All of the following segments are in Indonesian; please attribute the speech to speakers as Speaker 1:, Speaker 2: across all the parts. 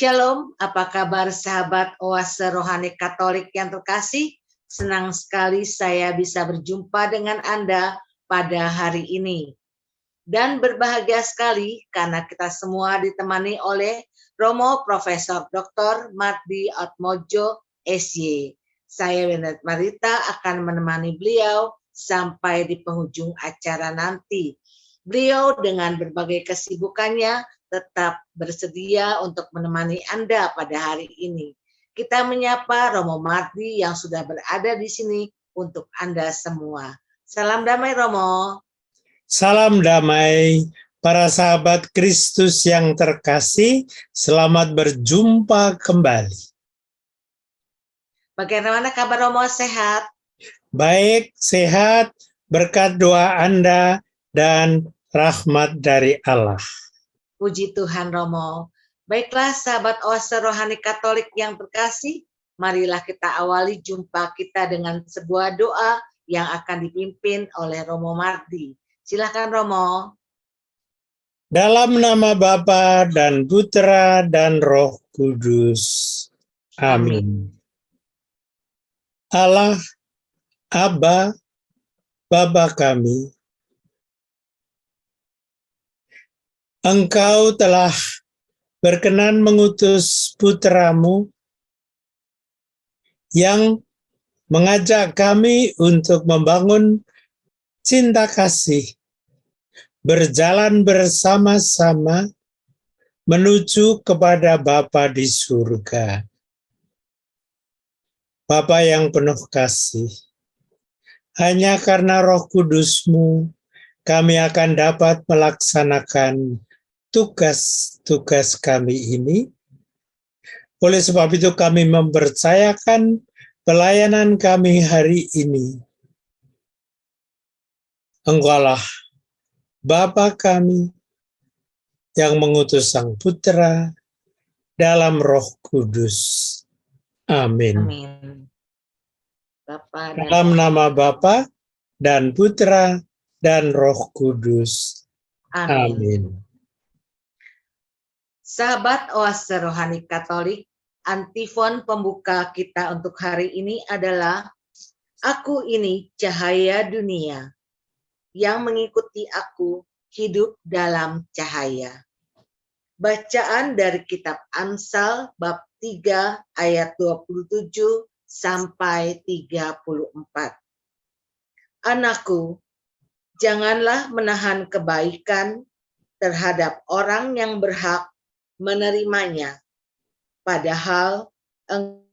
Speaker 1: Shalom, apa kabar sahabat Oase Rohani Katolik yang terkasih? Senang sekali saya bisa berjumpa dengan Anda pada hari ini. Dan berbahagia sekali karena kita semua ditemani oleh Romo Profesor Dr. Mardi Atmojo SY. Saya Benet Marita akan menemani beliau sampai di penghujung acara nanti. Beliau dengan berbagai kesibukannya tetap bersedia untuk menemani Anda pada hari ini. Kita menyapa Romo Mardi yang sudah berada di sini untuk Anda semua. Salam damai Romo.
Speaker 2: Salam damai para sahabat Kristus yang terkasih, selamat berjumpa kembali.
Speaker 1: Bagaimana kabar Romo, sehat?
Speaker 2: Baik, sehat, berkat doa Anda dan rahmat dari Allah.
Speaker 1: Puji Tuhan Romo. Baiklah sahabat Oase Rohani Katolik yang terkasih, marilah kita awali jumpa kita dengan sebuah doa yang akan dipimpin oleh Romo Mardi. Silakan Romo.
Speaker 2: Dalam nama Bapa dan Putra dan Roh Kudus. Amin. Allah, Aba, Bapa kami, Engkau telah berkenan mengutus putra-Mu yang mengajak kami untuk membangun cinta kasih, berjalan bersama-sama menuju kepada Bapa di surga. Bapa yang penuh kasih, hanya karena Roh Kudus-Mu kami akan dapat melaksanakan tugas-tugas kami ini. Oleh sebab itu kami mempercayakan pelayanan kami hari ini. Engkaulah Bapa kami yang mengutus Sang Putra dalam Roh Kudus. Amin.
Speaker 1: Amin.
Speaker 2: Dalam nama Bapa dan Putra dan Roh Kudus. Amin.
Speaker 1: Sahabat Oase Rohani Katolik, antifon pembuka kita untuk hari ini adalah Aku ini cahaya dunia. Yang mengikuti aku hidup dalam cahaya. Bacaan dari kitab Amsal bab 3 ayat 27 sampai 34. Anakku, janganlah menahan kebaikan terhadap orang yang berhak menerimanya, padahal engkau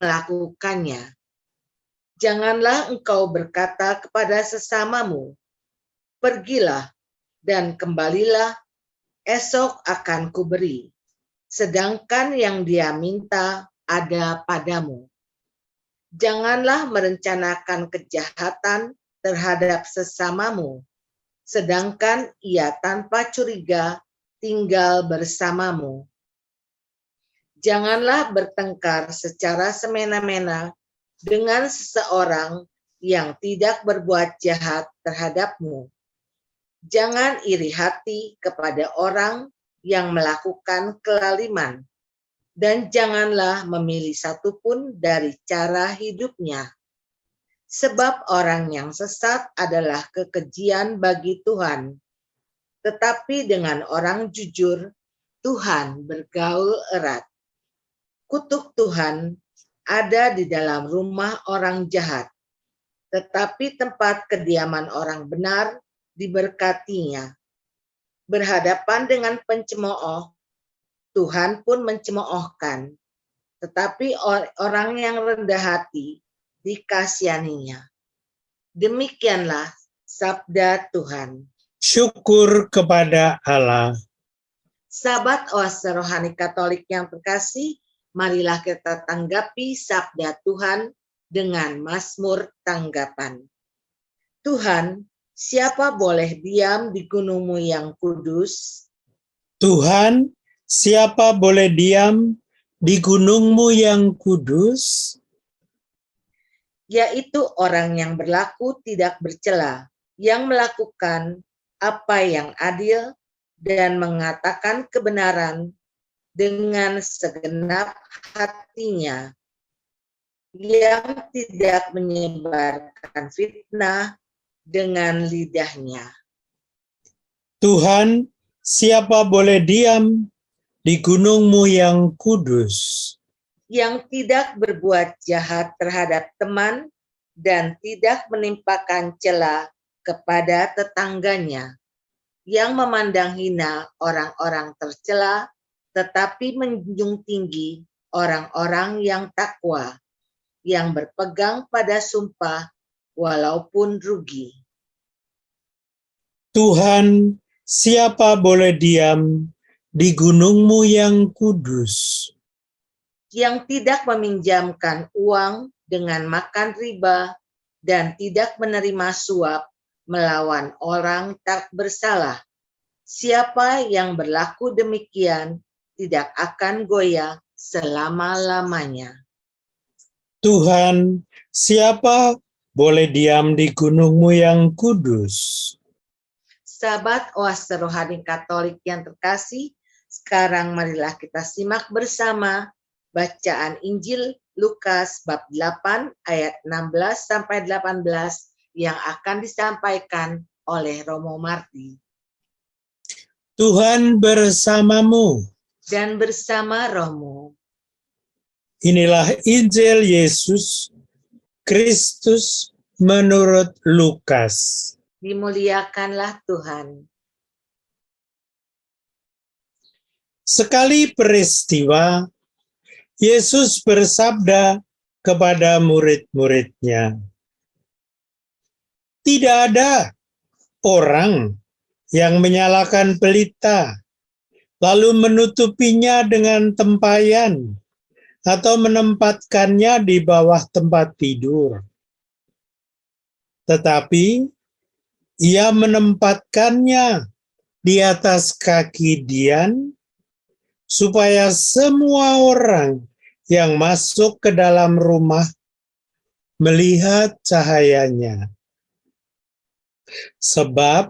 Speaker 1: melakukannya. Janganlah engkau berkata kepada sesamamu, pergilah dan kembalilah, esok akan kuberi, sedangkan yang dia minta ada padamu. Janganlah merencanakan kejahatan terhadap sesamamu, sedangkan ia tanpa curiga tinggal bersamamu. Janganlah bertengkar secara semena-mena dengan seseorang yang tidak berbuat jahat terhadapmu. Jangan iri hati kepada orang yang melakukan kelaliman, dan janganlah memilih satupun dari cara hidupnya. Sebab orang yang sesat adalah kekejian bagi Tuhan. Tetapi dengan orang jujur, Tuhan bergaul erat. Kutuk Tuhan ada di dalam rumah orang jahat, tetapi tempat kediaman orang benar diberkatinya. Berhadapan dengan pencemooh, Tuhan pun mencemoohkan, tetapi orang yang rendah hati dikasihaninya. Demikianlah sabda Tuhan.
Speaker 2: Syukur kepada Allah.
Speaker 1: Sahabat Oase Rohani Katolik yang terkasih, marilah kita tanggapi sabda Tuhan dengan mazmur tanggapan. Tuhan, siapa boleh diam di gunung-Mu yang kudus?
Speaker 2: Tuhan, siapa boleh diam di gunung-Mu yang kudus?
Speaker 1: Yaitu orang yang berlaku tidak bercela, yang melakukan apa yang adil dan mengatakan kebenaran, dengan segenap hatinya, yang tidak menyebarkan fitnah dengan lidahnya.
Speaker 2: Tuhan, siapa boleh diam di gunung-Mu yang kudus?
Speaker 1: Yang tidak berbuat jahat terhadap teman dan tidak menimpakan cela kepada tetangganya, yang memandang hina orang-orang tercela, tetapi menjunjung tinggi orang-orang yang takwa, yang berpegang pada sumpah walaupun rugi.
Speaker 2: Tuhan, siapa boleh diam di gunung-Mu yang kudus?
Speaker 1: Yang tidak meminjamkan uang dengan makan riba dan tidak menerima suap melawan orang tak bersalah. Siapa yang berlaku demikian tidak akan goyah selama-lamanya.
Speaker 2: Tuhan, siapa boleh diam di gunung-Mu yang kudus?
Speaker 1: Sahabat Oase Rohani Katolik yang terkasih, sekarang marilah kita simak bersama bacaan Injil Lukas bab 8 ayat 16 sampai 18 yang akan disampaikan oleh Romo Marti.
Speaker 2: Tuhan bersamamu.
Speaker 1: Dan bersama rohmu.
Speaker 2: Inilah Injil Yesus Kristus menurut Lukas.
Speaker 1: Dimuliakanlah Tuhan.
Speaker 2: Sekali peristiwa, Yesus bersabda kepada murid-muridnya, "Tidak ada orang yang menyalakan pelita, lalu menutupinya dengan tempayan, atau menempatkannya di bawah tempat tidur. Tetapi ia menempatkannya di atas kaki Dian, supaya semua orang yang masuk ke dalam rumah melihat cahayanya. Sebab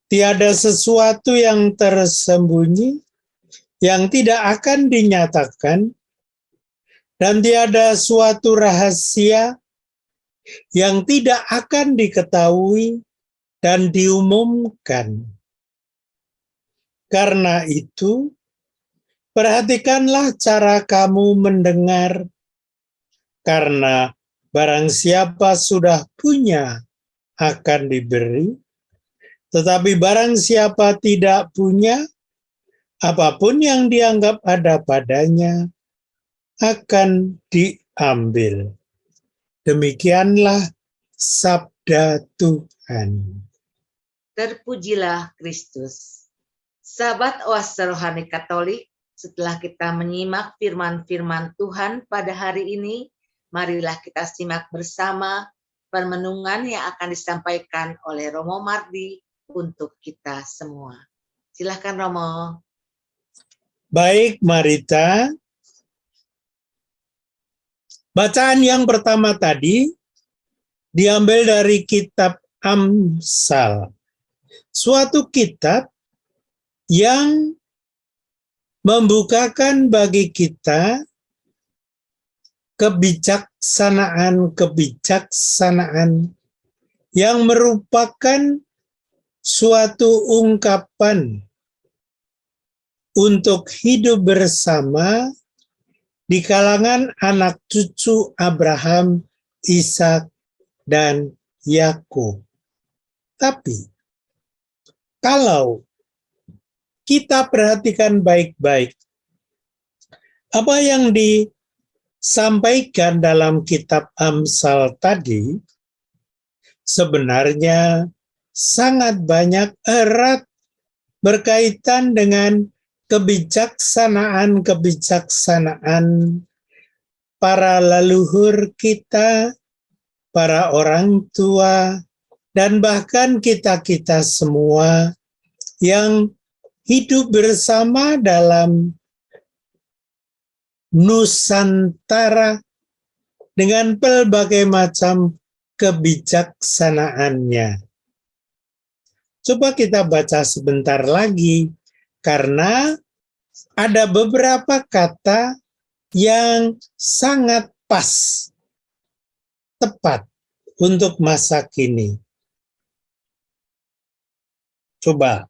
Speaker 2: tiada sesuatu yang tersembunyi yang tidak akan dinyatakan, dan tiada suatu rahasia yang tidak akan diketahui dan diumumkan. Karena itu, perhatikanlah cara kamu mendengar, karena barang siapa sudah punya akan diberi, tetapi barang siapa tidak punya, apapun yang dianggap ada padanya akan diambil. Demikianlah sabda Tuhan."
Speaker 1: Terpujilah Kristus. Sahabat Oase Rohani Katolik, setelah kita menyimak firman-firman Tuhan pada hari ini, marilah kita simak bersama permenungan yang akan disampaikan oleh Romo Mardi untuk kita semua. Silakan Romo.
Speaker 2: Baik, Marita. Bacaan yang pertama tadi diambil dari kitab Amsal, suatu kitab yang membukakan bagi kita kebijaksanaan yang merupakan suatu ungkapan untuk hidup bersama di kalangan anak cucu Abraham, Ishak, dan Yakub. Tapi, kalau kita perhatikan baik-baik apa yang disampaikan dalam kitab Amsal tadi, sebenarnya sangat banyak erat berkaitan dengan kebijaksanaan para leluhur kita, para orang tua, dan bahkan kita-kita semua yang hidup bersama dalam Nusantara dengan berbagai macam kebijaksanaannya. Coba kita baca sebentar lagi, karena ada beberapa kata yang sangat pas, tepat untuk masa kini. Coba,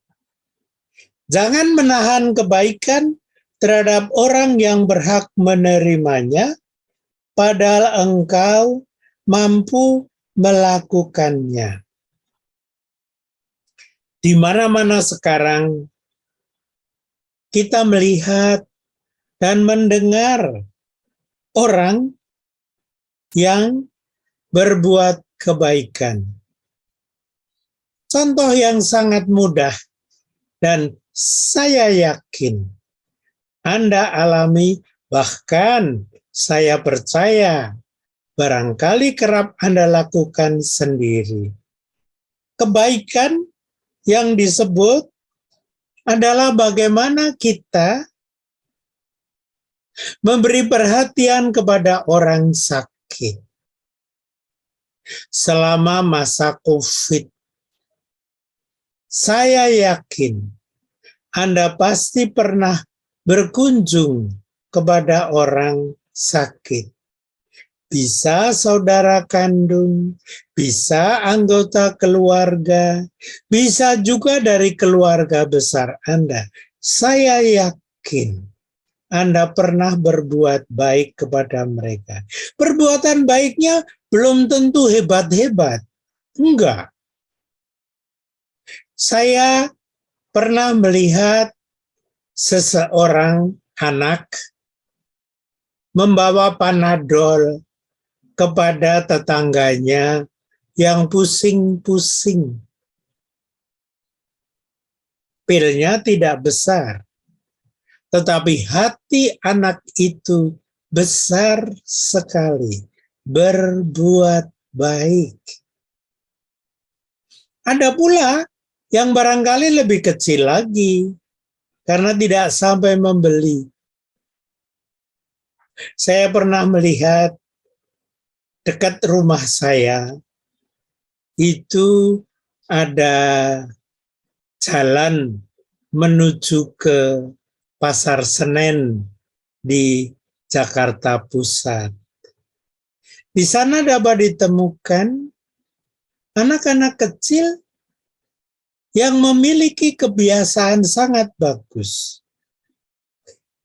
Speaker 2: jangan menahan kebaikan terhadap orang yang berhak menerimanya, padahal engkau mampu melakukannya. Di mana-mana sekarang kita melihat dan mendengar orang yang berbuat kebaikan. Contoh yang sangat mudah dan saya yakin Anda alami, bahkan saya percaya barangkali kerap Anda lakukan sendiri. Kebaikan yang disebut adalah bagaimana kita memberi perhatian kepada orang sakit. Selama masa COVID, saya yakin Anda pasti pernah berkunjung kepada orang sakit. Bisa saudara kandung, bisa anggota keluarga, bisa juga dari keluarga besar Anda. Saya yakin Anda pernah berbuat baik kepada mereka. Perbuatan baiknya belum tentu hebat-hebat. Enggak. Saya pernah melihat seseorang anak membawa panadol kepada tetangganya yang pusing-pusing. Pilnya tidak besar, tetapi hati anak itu besar sekali, berbuat baik. Ada pula yang barangkali lebih kecil lagi, karena tidak sampai membeli. Saya pernah melihat dekat rumah saya, itu ada jalan menuju ke Pasar Senen di Jakarta Pusat. Di sana dapat ditemukan anak-anak kecil yang memiliki kebiasaan sangat bagus.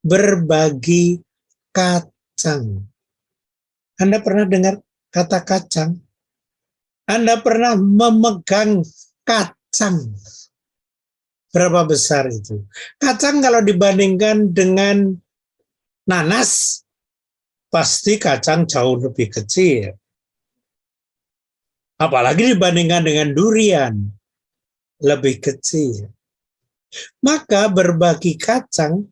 Speaker 2: Berbagi kacang. Anda pernah dengar kata kacang? Anda pernah memegang kacang? Berapa besar itu? Kacang kalau dibandingkan dengan nanas, pasti kacang jauh lebih kecil. Apalagi dibandingkan dengan durian, lebih kecil. Maka berbagi kacang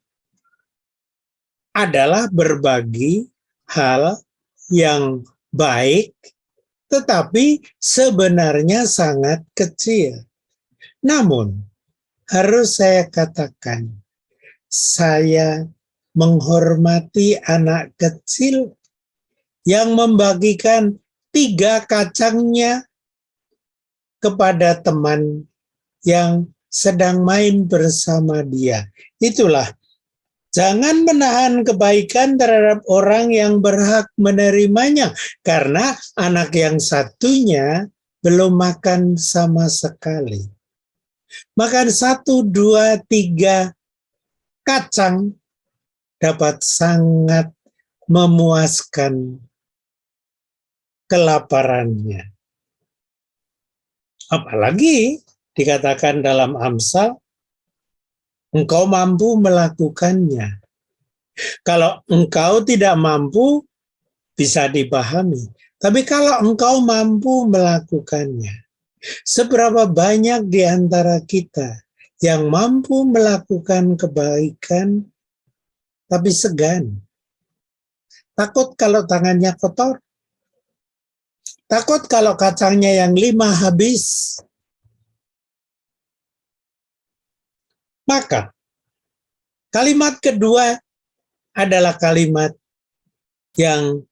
Speaker 2: adalah berbagi hal yang baik, tetapi sebenarnya sangat kecil. Namun, harus saya katakan, saya menghormati anak kecil yang membagikan 3 kacangnya kepada teman yang sedang main bersama dia. Itulah, jangan menahan kebaikan terhadap orang yang berhak menerimanya, karena anak yang satunya belum makan sama sekali. Makan 1, 2, 3 kacang dapat sangat memuaskan kelaparannya. Apalagi dikatakan dalam Amsal, engkau mampu melakukannya. Kalau engkau tidak mampu, bisa dipahami. Tapi kalau engkau mampu melakukannya, seberapa banyak di antara kita yang mampu melakukan kebaikan, tapi segan. Takut kalau tangannya kotor. Takut kalau kacangnya yang 5 habis. Maka, kalimat kedua adalah kalimat yang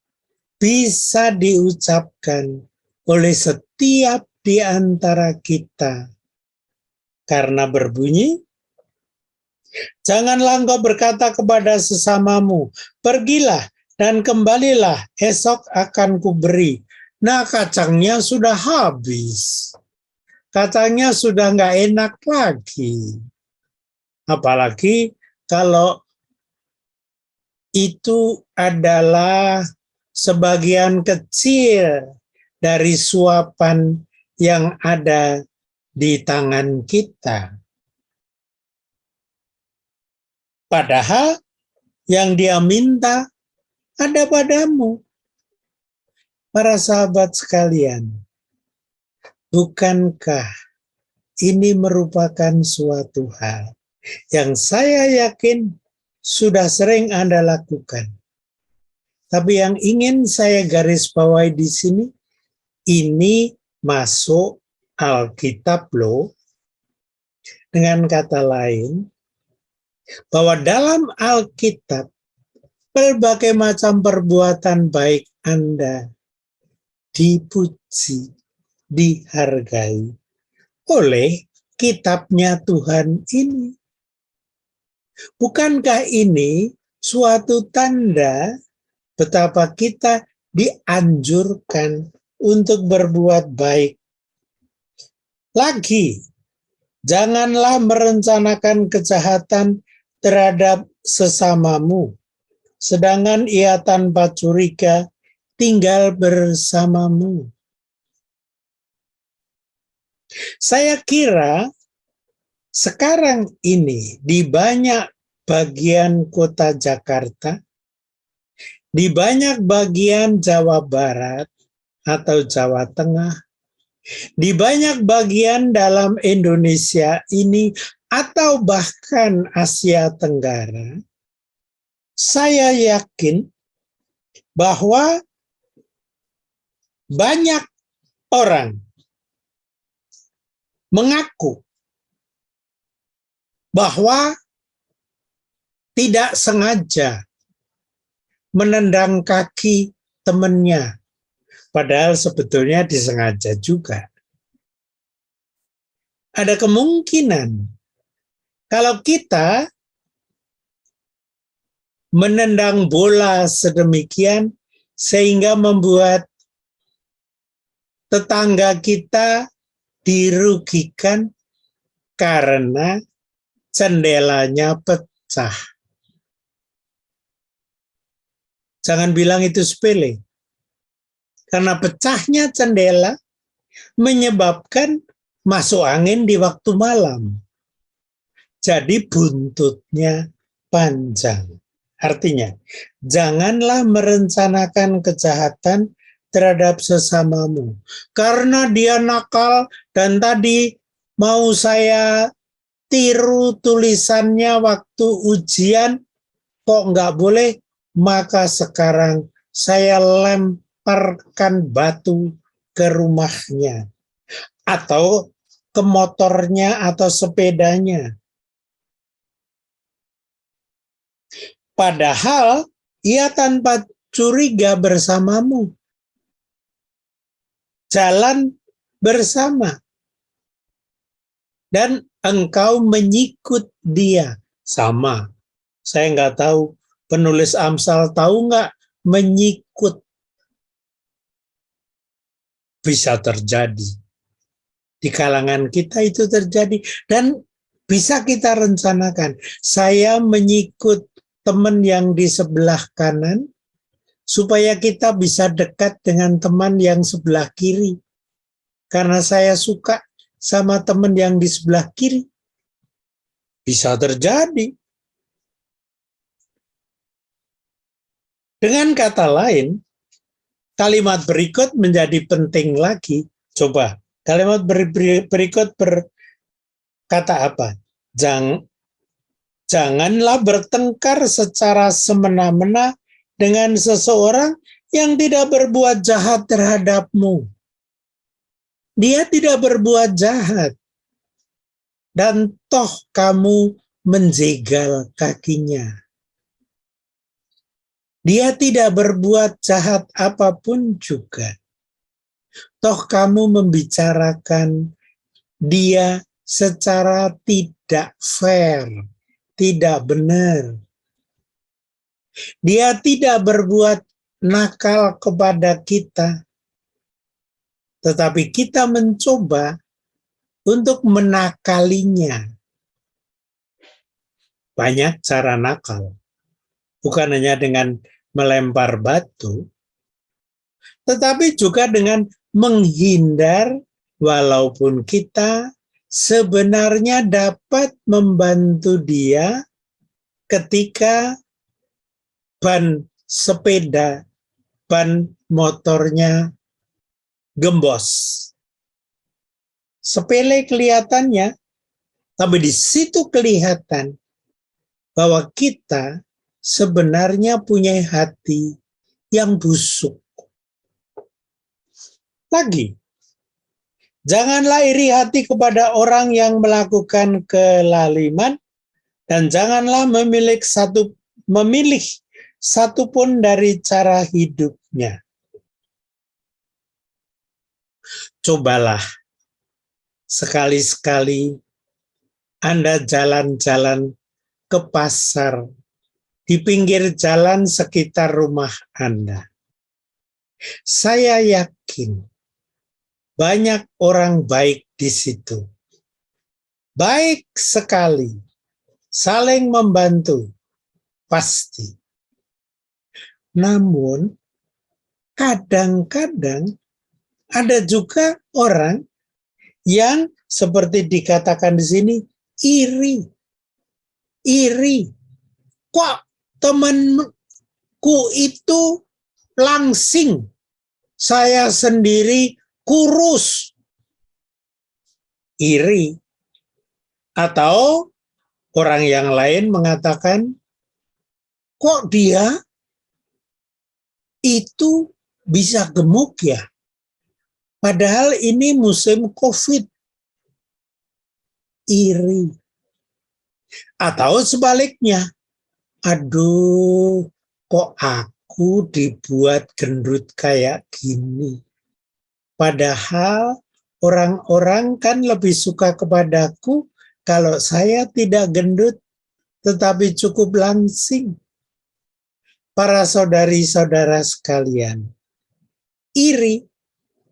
Speaker 2: bisa diucapkan oleh setiap di antara kita, karena berbunyi, Janganlah engkau berkata kepada sesamamu, pergilah dan kembalilah, esok akan kuberi. Nah, kacangnya sudah habis. Kacangnya sudah nggak enak lagi. Apalagi kalau itu adalah sebagian kecil dari suapan yang ada di tangan kita. Padahal yang dia minta ada padamu. Para sahabat sekalian, bukankah ini merupakan suatu hal yang saya yakin sudah sering Anda lakukan. Tapi yang ingin saya garis bawahi di sini, ini masuk Alkitab loh. Dengan kata lain, bahwa dalam Alkitab, berbagai macam perbuatan baik Anda dipuji, dihargai oleh kitabnya Tuhan ini. Bukankah ini suatu tanda betapa kita dianjurkan untuk berbuat baik? Lagi, janganlah merencanakan kejahatan terhadap sesamamu, sedangkan ia tanpa curiga tinggal bersamamu. Saya kira sekarang ini di banyak bagian kota Jakarta, di banyak bagian Jawa Barat atau Jawa Tengah, di banyak bagian dalam Indonesia ini atau bahkan Asia Tenggara, saya yakin bahwa banyak orang mengaku bahwa tidak sengaja menendang kaki temannya, padahal sebetulnya disengaja juga. Ada kemungkinan kalau kita menendang bola sedemikian sehingga membuat tetangga kita dirugikan karena jendelanya pecah. Jangan bilang itu sepele. Karena pecahnya jendela menyebabkan masuk angin di waktu malam. Jadi buntutnya panjang. Artinya, janganlah merencanakan kejahatan terhadap sesamamu. Karena dia nakal dan tadi mau saya tiru tulisannya waktu ujian, kok nggak boleh, maka sekarang saya lemparkan batu ke rumahnya atau ke motornya atau sepedanya. Padahal ia tanpa curiga bersamamu. Jalan bersama. Dan engkau menyikut dia. Sama. Saya nggak tahu, penulis Amsal tahu nggak menyikut? Bisa terjadi. Di kalangan kita itu terjadi. Dan bisa kita rencanakan. Saya menyikut teman yang di sebelah kanan, supaya kita bisa dekat dengan teman yang sebelah kiri. Karena saya suka sama teman yang di sebelah kiri. Bisa terjadi. Dengan kata lain, kalimat berikut menjadi penting lagi. Coba, kalimat berikut berkata apa? Janganlah bertengkar secara semena-mena dengan seseorang yang tidak berbuat jahat terhadapmu. Dia tidak berbuat jahat. Dan toh kamu menjegal kakinya. Dia tidak berbuat jahat apapun juga. Toh kamu membicarakan dia secara tidak fair, tidak benar. Dia tidak berbuat nakal kepada kita, tetapi kita mencoba untuk menakalinya. Banyak cara nakal, bukan hanya dengan melempar batu, tetapi juga dengan menghindar, walaupun kita sebenarnya dapat membantu dia ketika ban sepeda, ban motornya gembos. Sepele kelihatannya, tapi di situ kelihatan bahwa kita sebenarnya punya hati yang busuk. Lagi, janganlah iri hati kepada orang yang melakukan kelaliman, dan janganlah memilih satu pun dari cara hidupnya. Cobalah sekali-sekali Anda jalan-jalan ke pasar di pinggir jalan sekitar rumah Anda. Saya yakin banyak orang baik di situ. Baik sekali, saling membantu, pasti. Namun, kadang-kadang ada juga orang yang seperti dikatakan di sini, iri. Kok temanku itu langsing, saya sendiri kurus. Iri. Atau orang yang lain mengatakan, kok dia itu bisa gemuk ya? Padahal ini musim COVID. Iri. Atau sebaliknya, aduh, kok aku dibuat gendut kayak gini? Padahal orang-orang kan lebih suka kepadaku kalau saya tidak gendut, tetapi cukup langsing. Para saudari-saudara sekalian, iri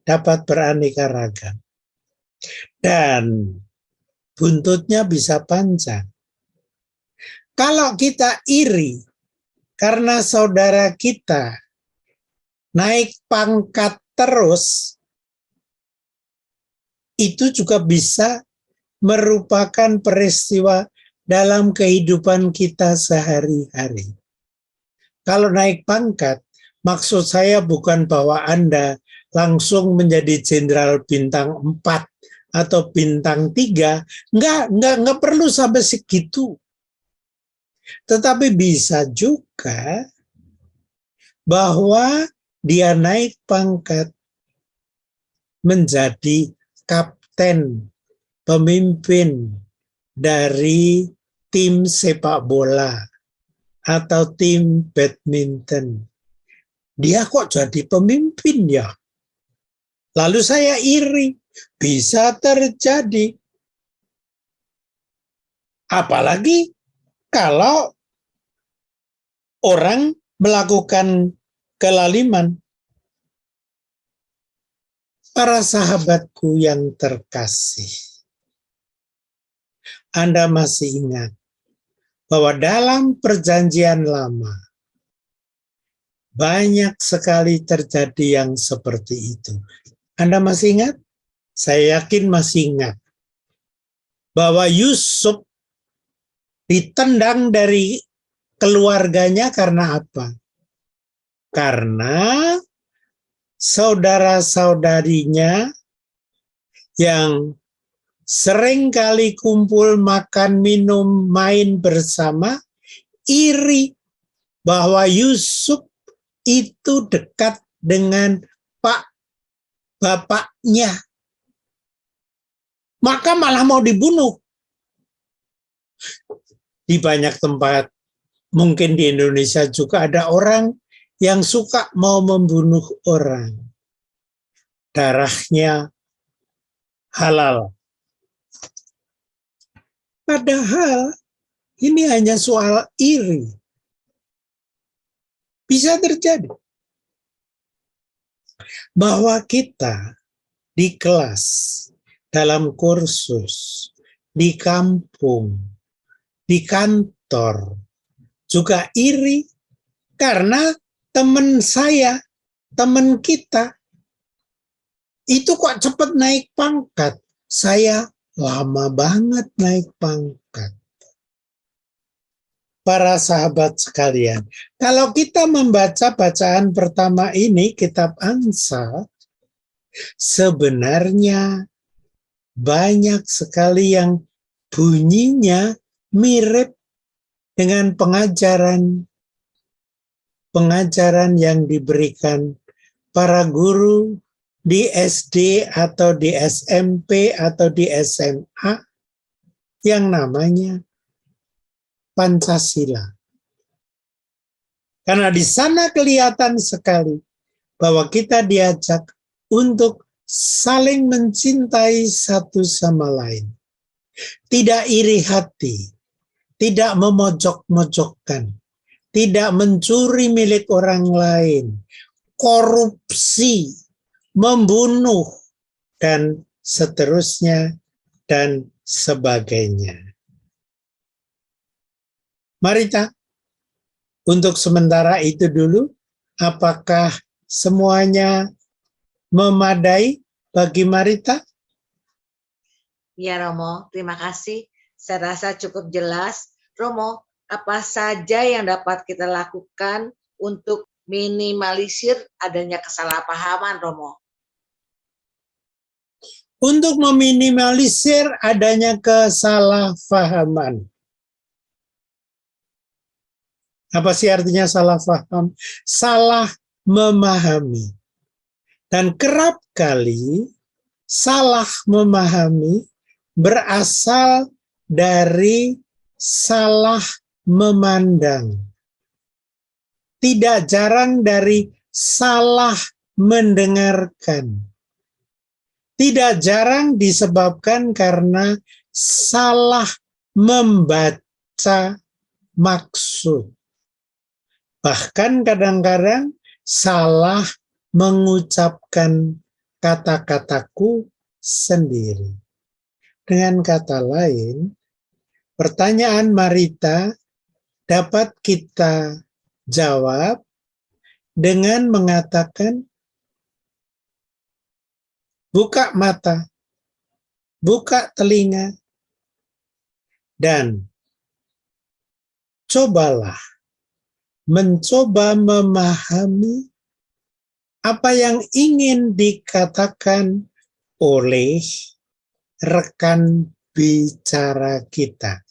Speaker 2: dapat beraneka ragam. Dan buntutnya bisa panjang. Kalau kita iri karena saudara kita naik pangkat terus, itu juga bisa merupakan peristiwa dalam kehidupan kita sehari-hari. Kalau naik pangkat, maksud saya bukan bahwa Anda langsung menjadi jenderal bintang 4 atau bintang 3, enggak perlu sampai segitu. Tetapi bisa juga bahwa dia naik pangkat menjadi kapten, pemimpin dari tim sepak bola atau tim badminton. Dia kok jadi pemimpin ya? Lalu saya iri. Bisa terjadi. Apalagi kalau orang melakukan kelaliman. Para sahabatku yang terkasih, Anda masih ingat bahwa dalam perjanjian lama banyak sekali terjadi yang seperti itu. Anda masih ingat? Saya yakin masih ingat bahwa Yusuf ditendang dari keluarganya karena apa? Karena saudara-saudarinya yang sering kali kumpul makan, minum, main bersama, iri bahwa Yusuf itu dekat dengan bapaknya. Maka malah mau dibunuh. Di banyak tempat, mungkin di Indonesia juga ada orang yang suka mau membunuh orang. Darahnya halal. Padahal Ini hanya soal iri. Bisa terjadi bahwa kita di kelas, dalam kursus, di kampung, di kantor, juga iri karena teman saya, teman kita, itu kok cepat naik pangkat. Saya lama banget naik pangkat. Para sahabat sekalian, kalau kita membaca bacaan pertama ini, kitab Amsal, sebenarnya banyak sekali yang bunyinya mirip dengan pengajaran yang diberikan para guru di SD atau di SMP atau di SMA yang namanya Pancasila. Karena di sana kelihatan sekali bahwa kita diajak untuk saling mencintai satu sama lain. Tidak iri hati, tidak memojok-mojokkan, tidak mencuri milik orang lain, korupsi, membunuh, dan seterusnya dan sebagainya. Marita, untuk sementara itu dulu, apakah semuanya memadai bagi Marita?
Speaker 1: Ya Romo, terima kasih. Saya rasa cukup jelas. Romo, apa saja yang dapat kita lakukan untuk minimalisir adanya kesalahpahaman, Romo?
Speaker 2: Untuk meminimalisir adanya kesalahpahaman. Apa sih artinya salah paham? Salah memahami. Dan kerap kali salah memahami berasal dari salah memandang. Tidak jarang dari salah mendengarkan. Tidak jarang disebabkan karena salah membaca maksud. Bahkan kadang-kadang salah mengucapkan kata-kataku sendiri. Dengan kata lain, pertanyaan Marita dapat kita jawab dengan mengatakan, buka mata, buka telinga, dan cobalah mencoba memahami apa yang ingin dikatakan oleh rekan bicara kita.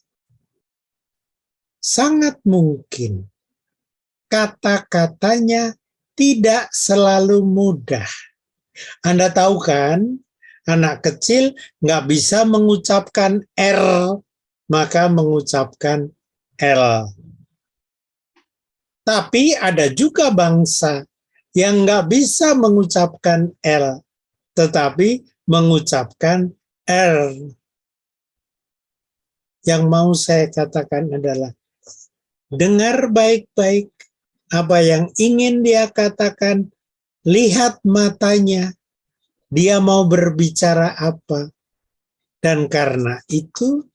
Speaker 2: Sangat mungkin kata-katanya tidak selalu mudah. Anda tahu kan, anak kecil nggak bisa mengucapkan R, maka mengucapkan L. Tapi ada juga bangsa yang nggak bisa mengucapkan L, tetapi mengucapkan R. Yang mau saya katakan adalah, dengar baik-baik apa yang ingin dia katakan, lihat matanya, dia mau berbicara apa. Dan karena itu,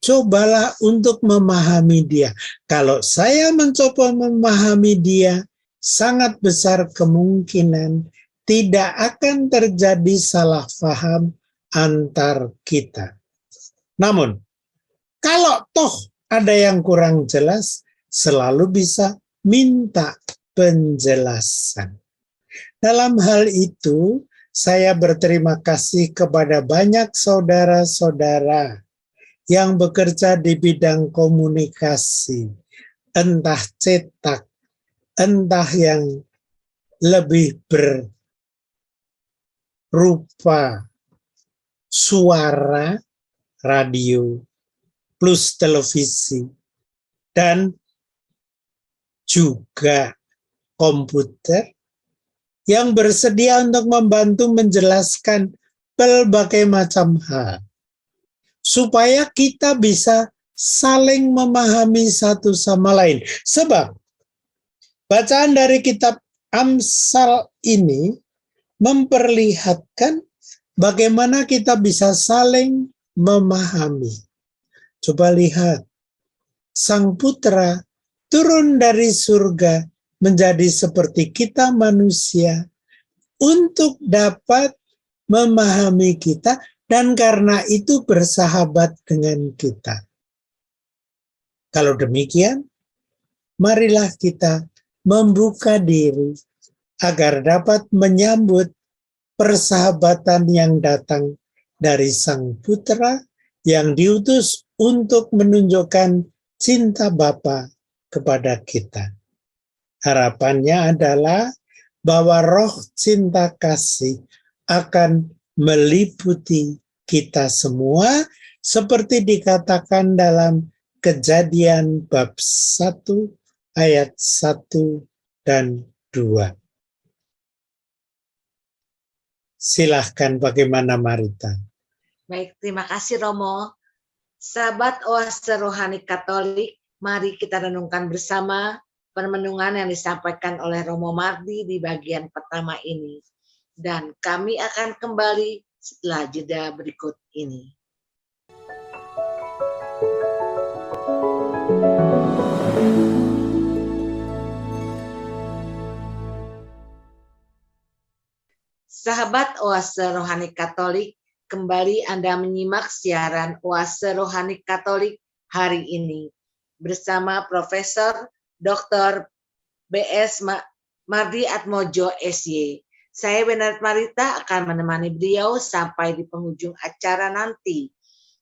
Speaker 2: cobalah untuk memahami dia. Kalau saya mencoba memahami dia, sangat besar kemungkinan tidak akan terjadi salah paham antar kita. Namun, kalau toh ada yang kurang jelas, selalu bisa minta penjelasan. Dalam hal itu, saya berterima kasih kepada banyak saudara-saudara yang bekerja di bidang komunikasi, entah cetak, entah yang lebih berupa suara, radio, plus televisi, dan juga komputer yang bersedia untuk membantu menjelaskan berbagai macam hal, supaya kita bisa saling memahami satu sama lain. Sebab bacaan dari kitab Amsal ini memperlihatkan bagaimana kita bisa saling memahami. Coba lihat, Sang Putra turun dari surga menjadi seperti kita manusia untuk dapat memahami kita dan karena itu bersahabat dengan kita. Kalau demikian, marilah kita membuka diri agar dapat menyambut persahabatan yang datang dari Sang Putra yang diutus untuk menunjukkan cinta Bapa kepada kita. Harapannya adalah bahwa roh cinta kasih akan meliputi kita semua seperti dikatakan dalam Kejadian bab 1 ayat 1 dan 2. Silahkan bagaimana Marita?
Speaker 1: Baik, terima kasih Romo. Sahabat Oase Rohani Katolik, mari kita renungkan bersama permenungan yang disampaikan oleh Romo Mardi di bagian pertama ini. Dan kami akan kembali setelah jeda berikut ini. Sahabat Oase Rohani Katolik, kembali Anda menyimak siaran Oase Rohani Katolik hari ini bersama Profesor Dr. B.S. Mardi Atmojo SY. Saya Benar Marita akan menemani beliau sampai di penghujung acara nanti.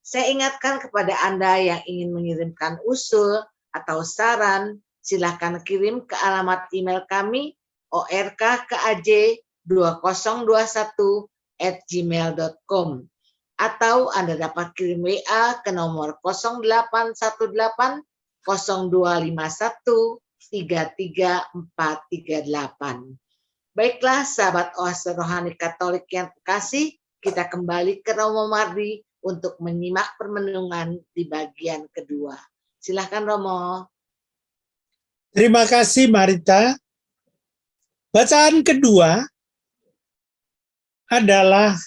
Speaker 1: Saya ingatkan kepada Anda yang ingin mengirimkan usul atau saran, silakan kirim ke alamat email kami orkkaj2021@gmail.com atau Anda dapat kirim WA ke nomor 0818 0251 334438. Baiklah sahabat Oase Rohani Katolik yang terkasih, kita kembali ke Romo Mardi untuk menyimak permenungan di bagian kedua. Silahkan Romo.
Speaker 2: Terima kasih Marita. Bacaan kedua adalah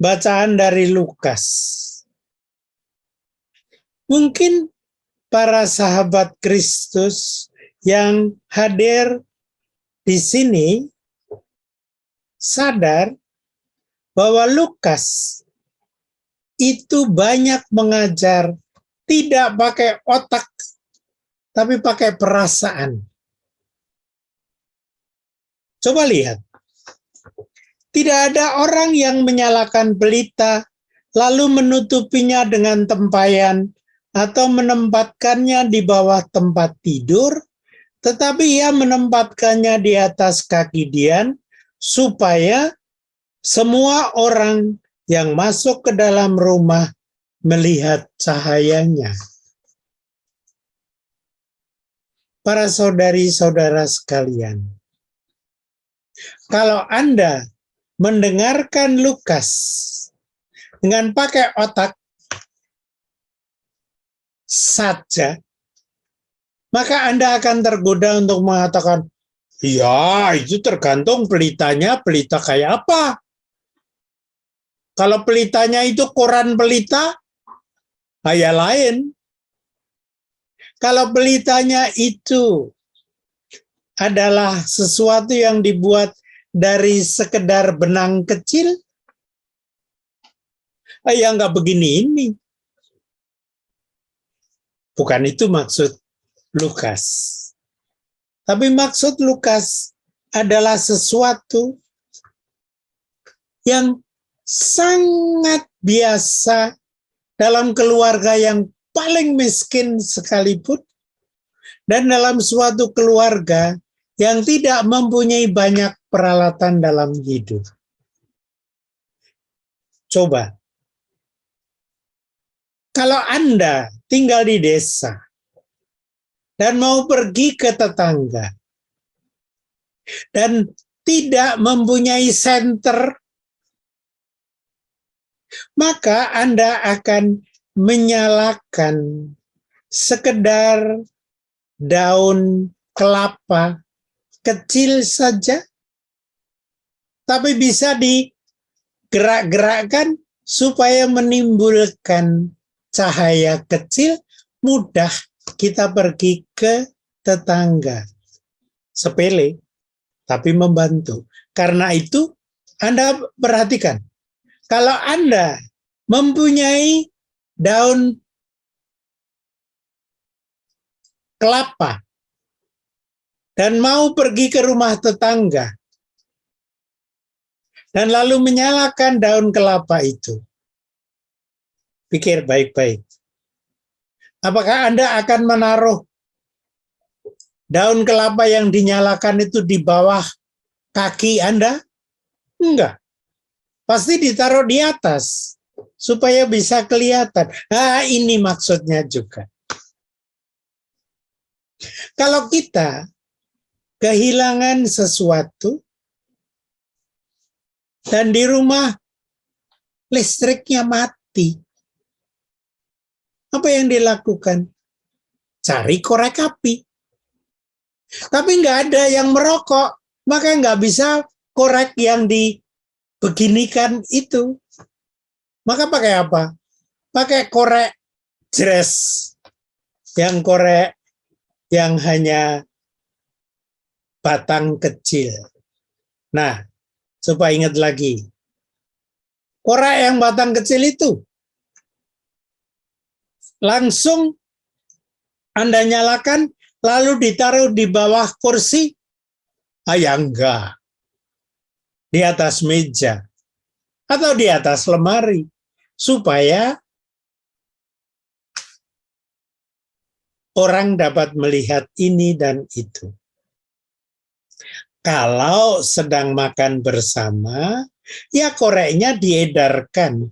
Speaker 2: bacaan dari Lukas. Mungkin para sahabat Kristus yang hadir di sini sadar bahwa Lukas itu banyak mengajar tidak pakai otak, tapi pakai perasaan. Coba lihat. Tidak ada orang yang menyalakan pelita lalu menutupinya dengan tempayan atau menempatkannya di bawah tempat tidur, tetapi ia menempatkannya di atas kaki Dian supaya semua orang yang masuk ke dalam rumah melihat cahayanya. Para saudari-saudara sekalian, kalau Anda mendengarkan Lukas dengan pakai otak saja, maka Anda akan tergoda untuk mengatakan, ya itu tergantung pelitanya, pelita kayak apa. Kalau pelitanya itu koran pelita, ya lain. Kalau pelitanya itu adalah sesuatu yang dibuat dari sekedar benang kecil, ya nggak begini ini. Bukan itu maksud Lukas. Tapi maksud Lukas adalah sesuatu yang sangat biasa dalam keluarga yang paling miskin sekalipun, dan dalam suatu keluarga yang tidak mempunyai banyak peralatan dalam hidup. Coba, kalau Anda tinggal di desa dan mau pergi ke tetangga dan tidak mempunyai senter, maka Anda akan menyalakan sekedar daun kelapa kecil saja, tapi bisa digerak-gerakkan supaya menimbulkan cahaya kecil, mudah kita pergi ke tetangga. Sepele, tapi membantu. Karena itu, Anda perhatikan, kalau Anda mempunyai daun kelapa dan mau pergi ke rumah tetangga, dan lalu menyalakan daun kelapa itu, pikir baik-baik. Apakah Anda akan menaruh daun kelapa yang dinyalakan itu di bawah kaki Anda? Enggak. Pasti ditaruh di atas supaya bisa kelihatan. Nah, ini maksudnya juga. Kalau kita kehilangan sesuatu dan di rumah listriknya mati, apa yang dilakukan? Cari korek api. Tapi nggak ada yang merokok, maka nggak bisa korek yang dibeginikan itu. Maka pakai apa? Pakai korek jres, yang korek yang hanya batang kecil. Nah, supaya ingat lagi, korek yang batang kecil itu langsung Anda nyalakan, lalu ditaruh di bawah kursi? Ya enggak. Di atas meja. Atau di atas lemari. Supaya orang dapat melihat ini dan itu. Kalau sedang makan bersama, ya koreknya diedarkan.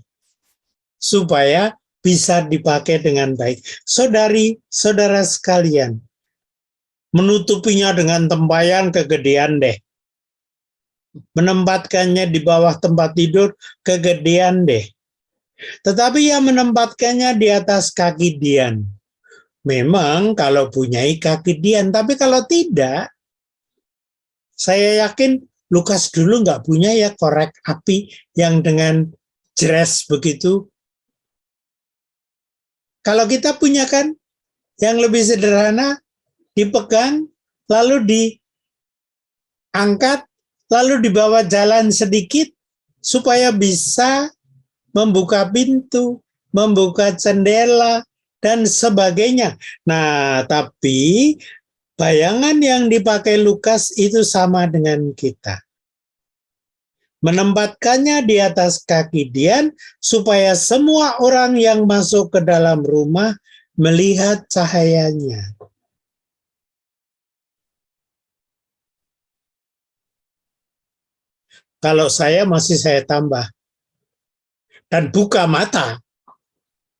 Speaker 2: Supaya bisa dipakai dengan baik. Saudari-saudara sekalian, menutupinya dengan tempayan kegedean deh. Menempatkannya di bawah tempat tidur kegedean deh. Tetapi ya menempatkannya di atas kaki Dian. Memang kalau punya kaki Dian, tapi kalau tidak, saya yakin Lukas dulu nggak punya ya korek api yang dengan jres begitu. Kalau kita punya kan yang lebih sederhana, dipegang, lalu diangkat, lalu dibawa jalan sedikit supaya bisa membuka pintu, membuka jendela, dan sebagainya. Nah, tapi bayangan yang dipakai Lukas itu sama dengan kita. Menempatkannya di atas kaki Dian supaya semua orang yang masuk ke dalam rumah melihat cahayanya. Kalau saya masih saya tambah. Dan buka mata.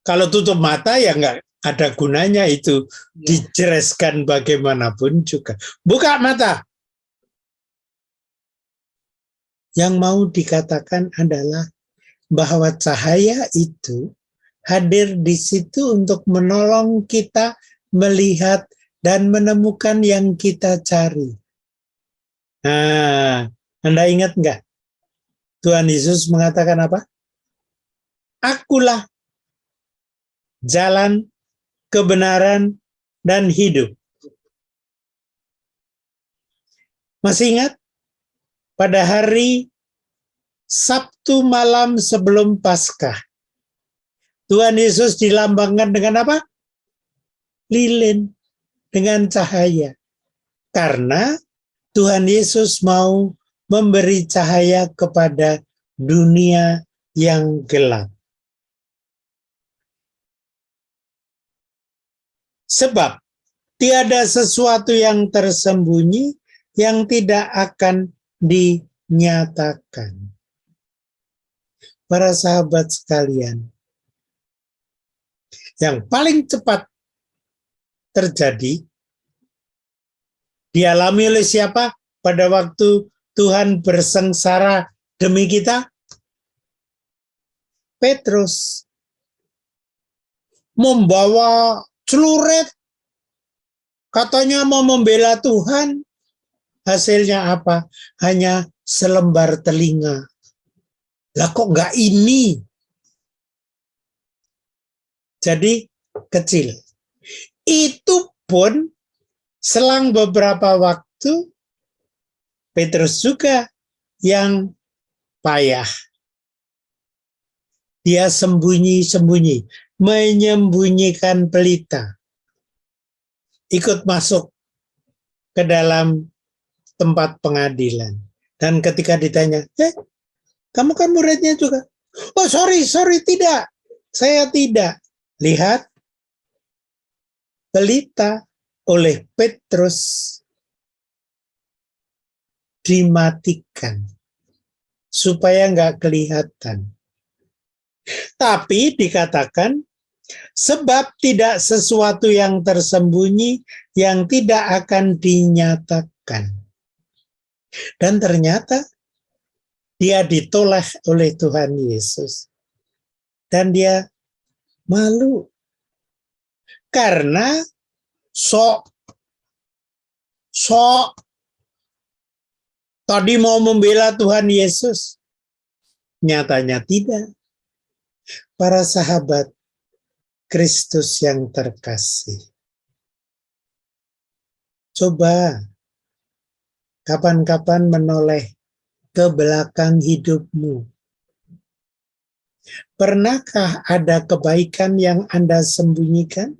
Speaker 2: Kalau tutup mata ya nggak ada gunanya itu. Dijereskan bagaimanapun juga. Buka mata. Yang mau dikatakan adalah bahwa cahaya itu hadir di situ untuk menolong kita melihat dan menemukan yang kita cari. Nah, Anda ingat nggak? Tuhan Yesus mengatakan apa? Akulah jalan, kebenaran, dan hidup. Masih ingat? Pada hari Sabtu malam sebelum Paskah, Tuhan Yesus dilambangkan dengan apa? Lilin, dengan cahaya. Karena Tuhan Yesus mau memberi cahaya kepada dunia yang gelap. Sebab tiada sesuatu yang tersembunyi yang tidak akan dinyatakan. Para sahabat sekalian, yang paling cepat terjadi dialami oleh siapa pada waktu Tuhan bersengsara demi kita? Petrus membawa celurit, katanya mau membela Tuhan, hasilnya apa? Hanya selembar telinga. Lah kok nggak ini? Jadi kecil. Itu pun selang beberapa waktu, Petrus juga yang payah. Dia sembunyi-sembunyi, menyembunyikan pelita. Ikut masuk ke dalam tempat pengadilan. Dan ketika ditanya, kamu kan muridnya juga. Oh sorry, tidak. Saya tidak. Lihat, pelita oleh Petrus dimatikan supaya nggak kelihatan. Tapi dikatakan sebab tidak sesuatu yang tersembunyi yang tidak akan dinyatakan. Dan ternyata dia ditoleh oleh Tuhan Yesus. Dan dia malu. Karena sok tadi mau membela Tuhan Yesus. Nyatanya tidak. Para sahabat Kristus yang terkasih. Coba kapan-kapan menoleh ke belakang hidupmu. Pernahkah ada kebaikan yang Anda sembunyikan?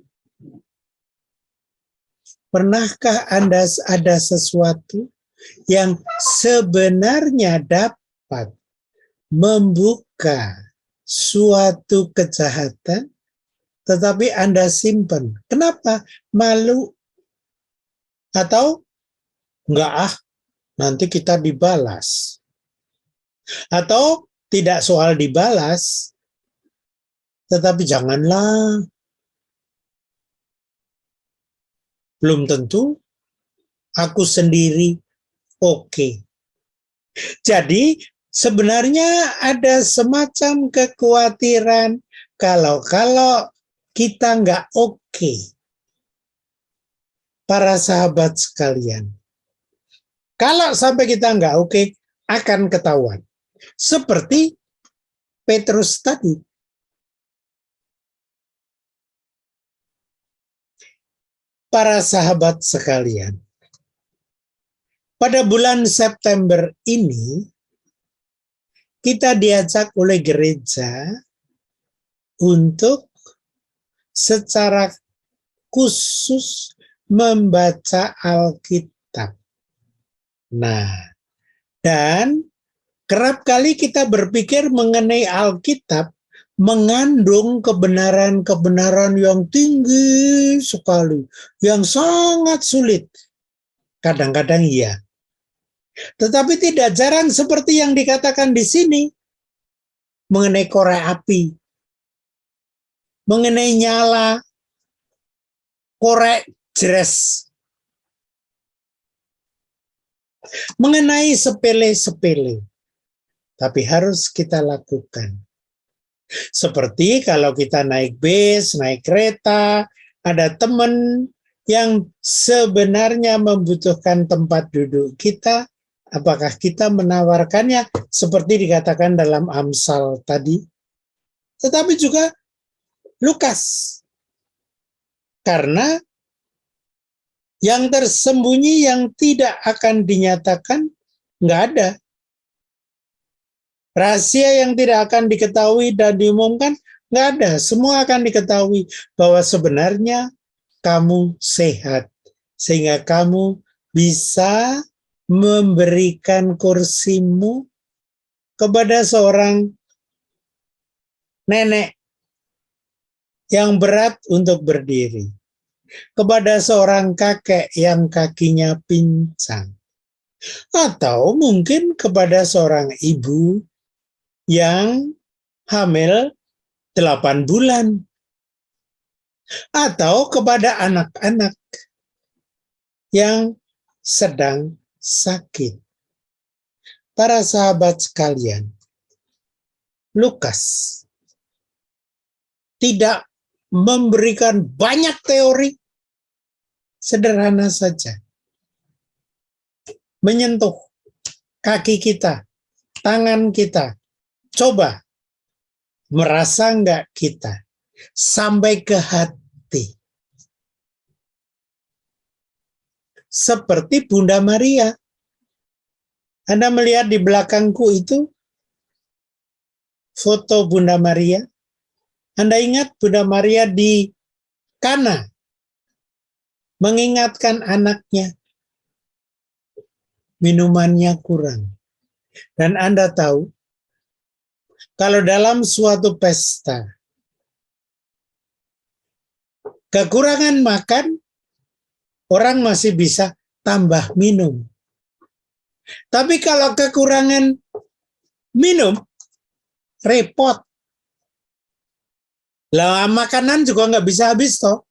Speaker 2: Pernahkah Anda ada sesuatu yang sebenarnya dapat membuka suatu kejahatan, tetapi Anda simpan? Kenapa? Malu? Atau enggak nanti kita dibalas? Atau tidak soal dibalas, tetapi janganlah. Belum tentu aku sendiri oke. Jadi sebenarnya ada semacam kekhawatiran kalau kita nggak oke. Para sahabat sekalian, kalau sampai kita nggak oke, akan ketahuan. Seperti Petrus tadi. Para sahabat sekalian, pada bulan September ini, kita diajak oleh gereja untuk secara khusus membaca Alkitab. Nah, dan kerap kali kita berpikir mengenai Alkitab mengandung kebenaran-kebenaran yang tinggi sekali, yang sangat sulit. Kadang-kadang iya. Tetapi tidak jarang seperti yang dikatakan di sini mengenai korek api, mengenai nyala korek jres, mengenai sepele-sepele. Tapi harus kita lakukan. Seperti kalau kita naik bis, naik kereta, ada teman yang sebenarnya membutuhkan tempat duduk kita, apakah kita menawarkannya seperti dikatakan dalam Amsal tadi? Tetapi juga Lukas. Karena yang tersembunyi yang tidak akan dinyatakan nggak ada. Rahasia yang tidak akan diketahui dan diumumkan, nggak ada. Semua akan diketahui bahwa sebenarnya kamu sehat. Sehingga kamu bisa memberikan kursimu kepada seorang nenek yang berat untuk berdiri. Kepada seorang kakek yang kakinya pincang. Atau mungkin kepada seorang ibu yang hamil 8 bulan. Atau kepada anak-anak yang sedang sakit. Para sahabat sekalian, Lukas tidak memberikan banyak teori, sederhana saja. Menyentuh kaki kita, tangan kita. Coba, merasa enggak kita sampai ke hati? Seperti Bunda Maria. Anda melihat di belakangku itu foto Bunda Maria. Anda ingat Bunda Maria di Kana mengingatkan anaknya, minumannya kurang. Dan Anda tahu, kalau dalam suatu pesta, kekurangan makan, orang masih bisa tambah minum. Tapi kalau kekurangan minum, repot. Lah makanan juga nggak bisa habis toh.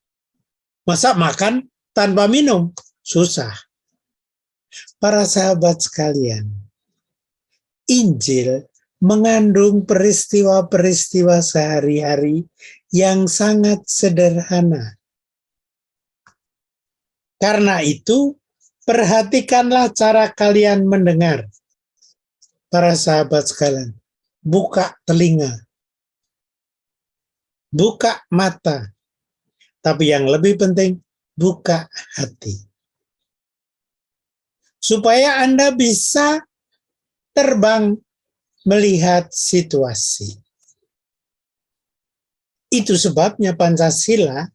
Speaker 2: Masa makan tanpa minum? Susah. Para sahabat sekalian, Injil mengandung peristiwa-peristiwa sehari-hari yang sangat sederhana. Karena itu, perhatikanlah cara kalian mendengar. Para sahabat sekalian, buka telinga, buka mata, tapi yang lebih penting, buka hati. Supaya Anda bisa terbang melihat situasi. Itu sebabnya Pancasila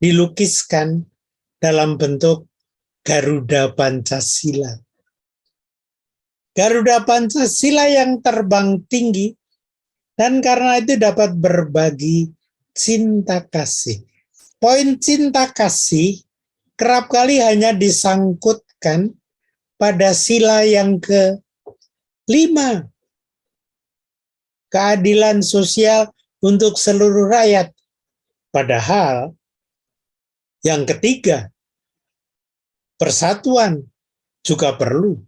Speaker 2: dilukiskan dalam bentuk Garuda Pancasila. Garuda Pancasila yang terbang tinggi, dan karena itu dapat berbagi cinta kasih. Poin cinta kasih kerap kali hanya disangkutkan pada sila yang ke-5. Keadilan sosial untuk seluruh rakyat. Padahal yang ketiga, persatuan juga perlu.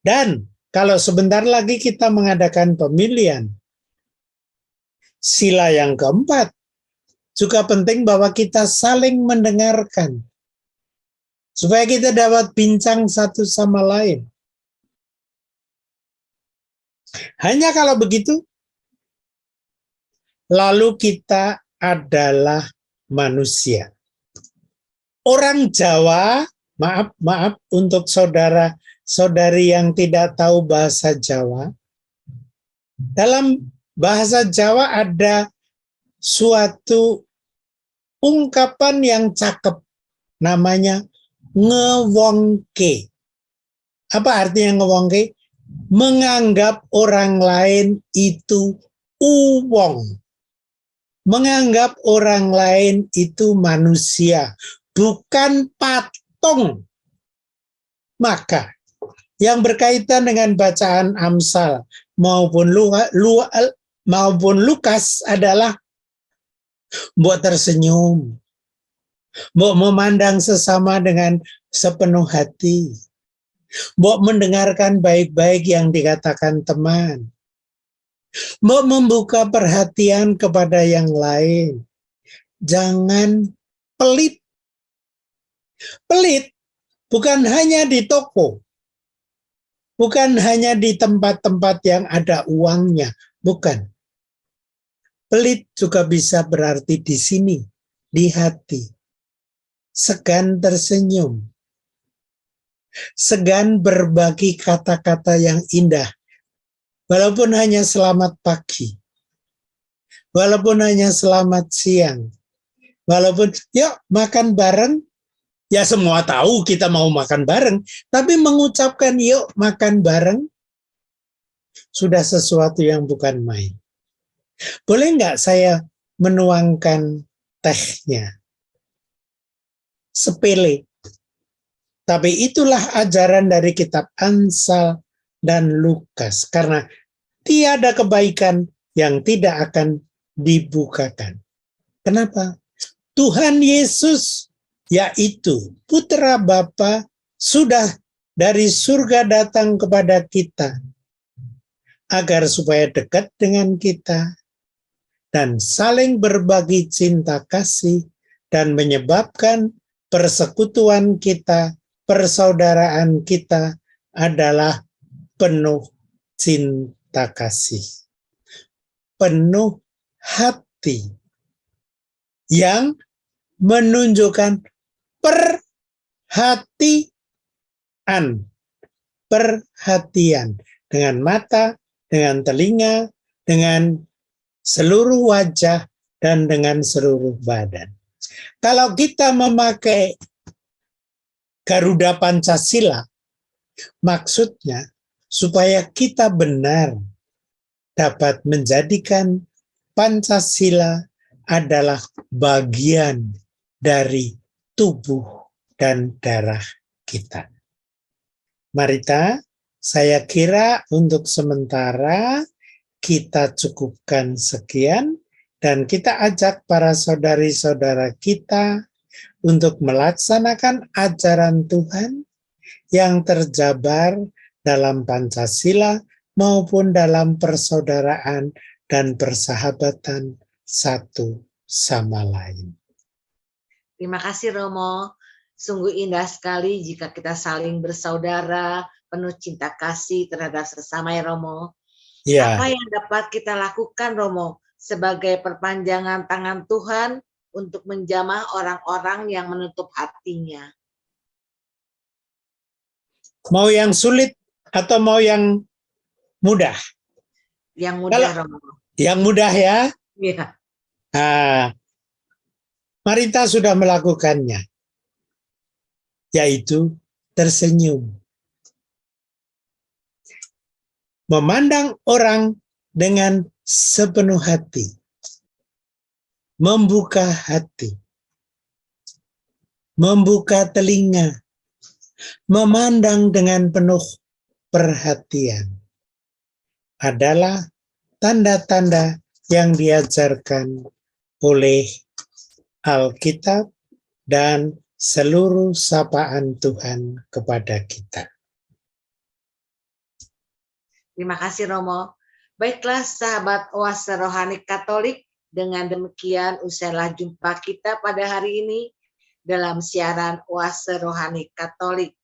Speaker 2: Dan kalau sebentar lagi kita mengadakan pemilihan, sila yang keempat juga penting bahwa kita saling mendengarkan. Supaya kita dapat bincang satu sama lain. Hanya kalau begitu, lalu kita adalah manusia. Orang Jawa, maaf untuk saudara-saudari yang tidak tahu bahasa Jawa. Dalam bahasa Jawa ada suatu ungkapan yang cakep, namanya ngewongke. Apa artinya ngewongke? Menganggap orang lain itu uwong. Menganggap orang lain itu manusia, bukan patung. Maka yang berkaitan dengan bacaan Amsal maupun Lukas adalah mbok tersenyum, mbok memandang sesama dengan sepenuh hati, mbok mendengarkan baik-baik yang dikatakan teman, mbok membuka perhatian kepada yang lain. Jangan pelit. Pelit bukan hanya di toko, bukan hanya di tempat-tempat yang ada uangnya, bukan. Pelit juga bisa berarti di sini, di hati. Segan tersenyum. Segan berbagi kata-kata yang indah. Walaupun hanya selamat pagi. Walaupun hanya selamat siang. Walaupun, yuk makan bareng. Ya semua tahu kita mau makan bareng. Tapi mengucapkan yuk makan bareng, sudah sesuatu yang bukan main. Boleh nggak saya menuangkan tehnya? Sepele. Tapi itulah ajaran dari kitab Amsal dan Lukas. Karena tiada kebaikan yang tidak akan dibukakan. Kenapa? Tuhan Yesus, yaitu Putra Bapa, sudah dari surga datang kepada kita. Agar supaya dekat dengan kita, dan saling berbagi cinta kasih dan menyebabkan persekutuan kita, persaudaraan kita adalah penuh cinta kasih, penuh hati yang menunjukkan perhatian dengan mata, dengan telinga, dengan seluruh wajah, dan dengan seluruh badan. Kalau kita memakai Garuda Pancasila, maksudnya supaya kita benar dapat menjadikan Pancasila adalah bagian dari tubuh dan darah kita. Marita, saya kira untuk sementara kita cukupkan sekian dan kita ajak para saudari-saudara kita untuk melaksanakan ajaran Tuhan yang terjabar dalam Pancasila maupun dalam persaudaraan dan persahabatan satu sama lain.
Speaker 1: Terima kasih Romo. Sungguh indah sekali jika kita saling bersaudara, penuh cinta kasih terhadap sesama ya Romo.
Speaker 2: Ya.
Speaker 1: Apa yang dapat kita lakukan Romo sebagai perpanjangan tangan Tuhan untuk menjamah orang-orang yang menutup hatinya?
Speaker 2: Mau yang sulit atau mau yang mudah?
Speaker 1: Yang mudah Romo.
Speaker 2: Yang mudah ya?
Speaker 1: Iya.
Speaker 2: Marita sudah melakukannya, yaitu tersenyum. Memandang orang dengan sepenuh hati. Membuka hati. Membuka telinga. Memandang dengan penuh perhatian. Adalah tanda-tanda yang diajarkan oleh Alkitab dan seluruh sapaan Tuhan kepada kita.
Speaker 1: Terima kasih Romo. Baiklah sahabat Oase Rohani Katolik, dengan demikian usailah jumpa kita pada hari ini dalam siaran Oase Rohani Katolik.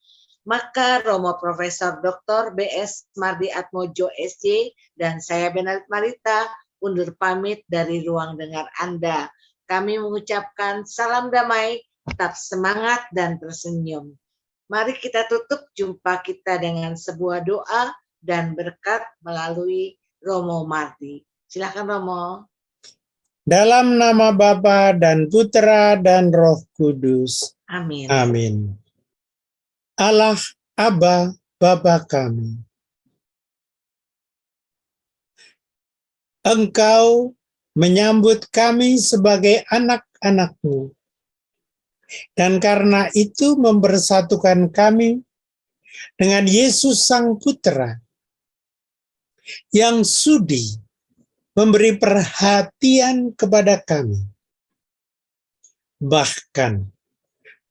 Speaker 1: Maka Romo Profesor Dr. B.S. Mardi Atmojo SJ dan saya Benarit Marita undur pamit dari ruang dengar Anda. Kami mengucapkan salam damai, tetap semangat dan tersenyum. Mari kita tutup jumpa kita dengan sebuah doa dan berkat melalui Romo Mardi. Silakan Romo.
Speaker 2: Dalam nama Bapa dan Putra dan Roh Kudus.
Speaker 1: Amin.
Speaker 2: Amin. Allah Aba Bapa kami. Engkau menyambut kami sebagai anak-anak-Mu. Dan karena itu mempersatukan kami dengan Yesus Sang Putra yang sudi memberi perhatian kepada kami. Bahkan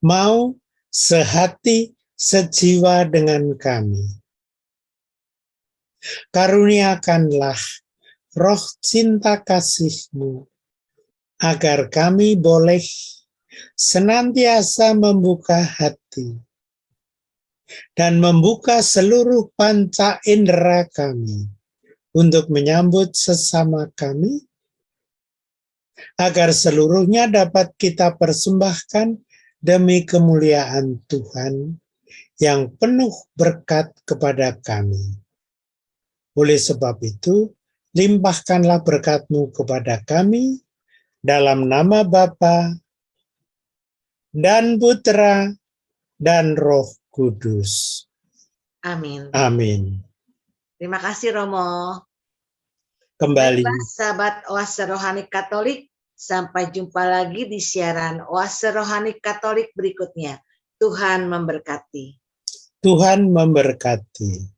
Speaker 2: mau sehati sejiwa dengan kami. Karuniakanlah roh cinta kasih-Mu, agar kami boleh senantiasa membuka hati dan membuka seluruh panca indera kami untuk menyambut sesama kami, agar seluruhnya dapat kita persembahkan demi kemuliaan Tuhan yang penuh berkat kepada kami. Oleh sebab itu, limpahkanlah berkat-Mu kepada kami dalam nama Bapa dan Putra dan Roh Kudus.
Speaker 1: Amin.
Speaker 2: Amin.
Speaker 1: Terima kasih Romo.
Speaker 2: Kembali.
Speaker 1: Baiklah, sahabat Oase Rohani Katolik, sampai jumpa lagi di siaran Oase Rohani Katolik berikutnya. Tuhan memberkati.
Speaker 2: Tuhan memberkati.